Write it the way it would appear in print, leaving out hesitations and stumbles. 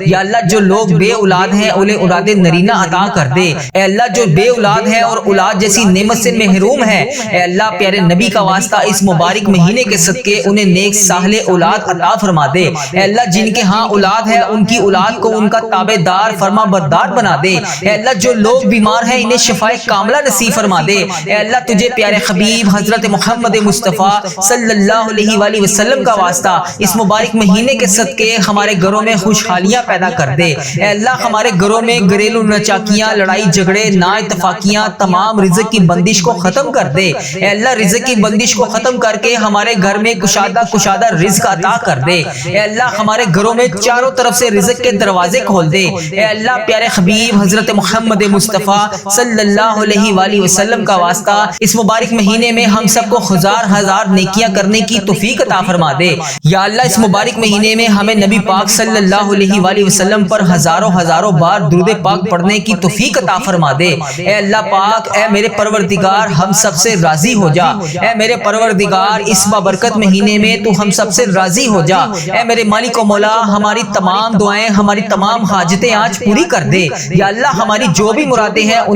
یا اللہ جو لوگ بے اولاد ہیں انہیں اولاد نرینہ عطا کر دے۔ اے اللہ جو بے اولاد ہیں اور اولاد جیسی نعمت سے محروم ہے، اے اللہ پیارے نبی کا واسطہ اس مبارک مہینے کے صدقے انہیں نیک صالح اولاد عطا فرما دے۔ اے اللہ جن کے ہاں اولاد ہے ان کی اولاد کو ان کا تابع دار فرما بردار بنا دے۔ اے اللہ جو لوگ بیمار ہیں انہیں شفائے کاملہ نصیب فرما دے۔ اے اللہ تجھے پیارے حبیب حضرت محمد مصطفیٰ صلی اللہ علیہ وآلہ وسلم کا واسطہ اس مبارک مہینے کے صدقے ہمارے گھروں میں خوشحالیاں پیدا کر دے۔ اے اللہ ہمارے گھروں میں گھریلو ناچاکیاں، لڑائی جھگڑے، نا اتفاقیاں، تمام رزق کی بندش کو ختم کر دے۔ اے اللہ رزق کی بندش کو ختم کر کے ہمارے گھر میں کشادہ رزق عطا کر دے۔ اے اللہ ہمارے گھروں میں چاروں طرف سے رزق کے دروازے کھول دے۔ اے اللہ پیارے حبیب حضرت محمد مصطفیٰ صلی اللہ علیہ وآلہ وسلم کا واسطہ اس مبارک مہینے میں ہم سب کو ہزار نیکیاں کرنے کی توفیق عطا فرما دے۔ یا اللہ اس مبارک مہینے میں ہمیں نبی پاک صلی اللہ علیہ وآلہ وسلم پر ہزاروں بار درود پاک پڑھنے کی توفیق عطا فرما دے۔ اے اللہ پاک، اے میرے پروردگار ہم سب سے راضی ہو جا۔ اے میرے پروردگار اس بابرکت مہینے میں تو ہم سب سے راضی ہو جا۔ اے میرے مالک و مولا ہماری تمام دعائیں، ہماری تمام حاجتیں آج پوری کر دے۔ یا اللہ ہماری جو بھی مرادیں ہیں